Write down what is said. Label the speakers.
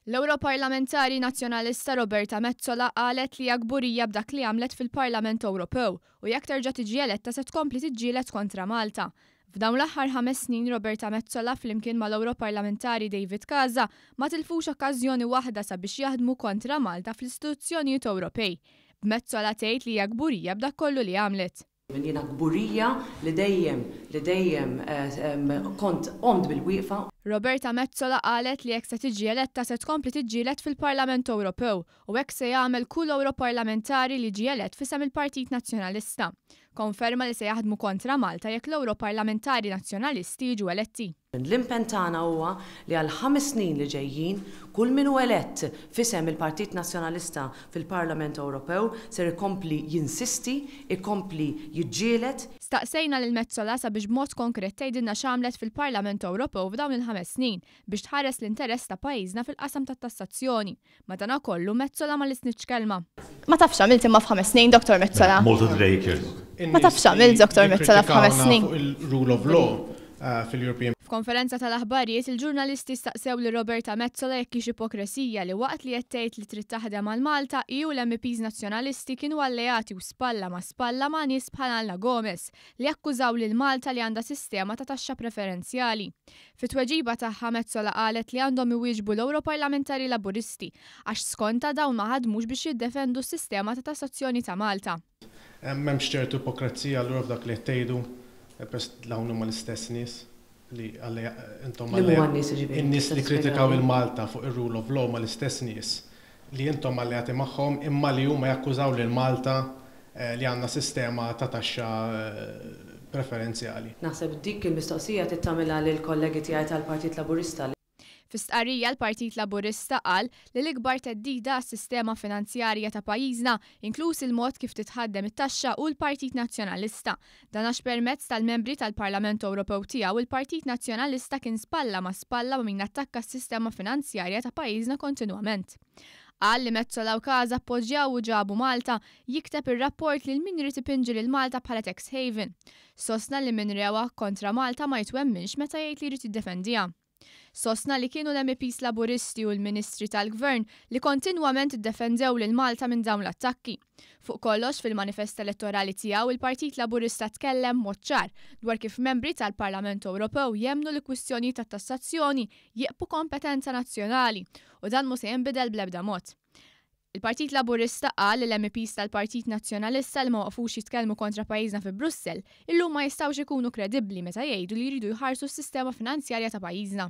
Speaker 1: L-Europarlamentari Nazzjonalista Roberta Metsola qalet li hija kburija b'dak li għamlet fil-Parlament Ewropew u jekk terġa' tiġi eletta se tkompli tiġġieled kontra Malta. F'dawn l-aħħar 5 snin Roberta Metsola flimkien mal-Europarlamentari David Casa ma tilfux okkażjoni waħda sabiex jaħdmu kontra Malta fl-istituzzjonijiet Ewropej. B'Metsola tgħid li hija kburija b'dak kollu li għamlet.
Speaker 2: Jiena kburija li dejjem kont qomt bil-wieqfa.
Speaker 1: Roberta Metsola qalet li jekk se tiġi eletta se tkompli tiġġieled fil-Parlament Ewropew u hekk se jagħmel kull Europarlamentari li ġie elett fisem il-Partit Nazzjonalista. Konferma li se jaħdmu kontra Malta jekk l-Europarlamentari Nazzjonalisti jiġu eletti.
Speaker 2: L-impenn tagħna huwa li għal 5 snin li ġejjin kull min hu elett fisem il-Partit Nazzjonalista fil-Parlament Ewropew ser ikompli jinsisti, ikompli jiġġieled.
Speaker 1: Staqsejna lil Metsola sabiex b'mod konkret tgħidilna x'għamlet fil-Parlament Ewropew f'dawn il-5 snin biex tħares l-interess ta' pajjiżna fil-qasam tat-tassazzjoni. Madankollu Metsola ma listnitx kelma. Ma tafx għamilt imma f'5 snin, Dr. Metsola. Ma tafx għamilt, Dr. Metsola f'5 snin.
Speaker 3: Il-rule of law fil-European.
Speaker 1: F'konferenza tal-aħbarijiet il-ġurnalisti staqsew li Roberta Metsola jekk hix ipokresija li waqt li qed tgħid li trid taħdem mal Malta u l-MPs nazzjonalisti kienu alleati u spalla ma' nies bħal Anna Gomez li akkużaw lil Malta li għandha sistema ta' taxxa preferenzjali. Fit-tweġiba tagħha Metsola qalet li għandhom iwieġbu l-Europarlamentari Laburisti għax skonta dawn ma ħadmux biex jiddefendu s-sistema ta' tassazzjoni ta' Malta.
Speaker 3: M'hemmx ċertu ipokrazija allura f'dak li tgħidu dawn huma l-istess nies li intom in-nies li kritikaw il-Malta fuq ir-rule of law ma l-istess nies li intom alleati magħhom imma li huma jakkużaw lil Malta li għandna sistema ta' taxxa preferenzjali.
Speaker 2: Naħseb dik il-mistoqsija tittamilha lil kollegi tiegħi tal-Partit Laburista.
Speaker 1: Fis-stqarrija l-Partit Laburista qal li l-ikbar teddida għas-sistema finanzjarja ta' pajjiżna inkluż il-mod kif titħaddem it-taxxa u l-Partit Nazzjonalista. Dan għax permezz tal-membri tal-Parlament Ewropew tiegħu il-Partit Nazzjonalista kien spalla ma' min attakka s-sistema finanzjarja ta' pajjiżna kontinwament. Qal li Metsola u Casa appoġġjaw u ġabu Malta jikteb ir-rapport li min irid ipinġi lil Malta bħala tax haven. Sostna li min rewa kontra Malta ma jitwemminx meta jgħid li jrid jiddefendiha. Sostna li kienu l-MPs Laburisti u l-Ministri tal-Gvern li kontinwament iddefendew lil Malta minn dawn l-attakki. Fuq kollox fil-manifest elettorali tiegħu il-Partit Laburista tkellem mod ċar dwar kif membri tal-Parlament Ewropew jemmnu li kwistjoni tat-tassazzjoni jieqbu kompetenza nazzjonali u dan mhux se jinbidel bl-ebda mod. Il-Partit Laburista qal li l-MPs tal-Partit Nazzjonalista li ma waqfux jitkellmu kontra pajjiżna fi Brussell illum ma jistgħux ikunu kredibbli meta jgħidu li jridu jħarsu s-sistema finanzjarja ta' pajjiżna.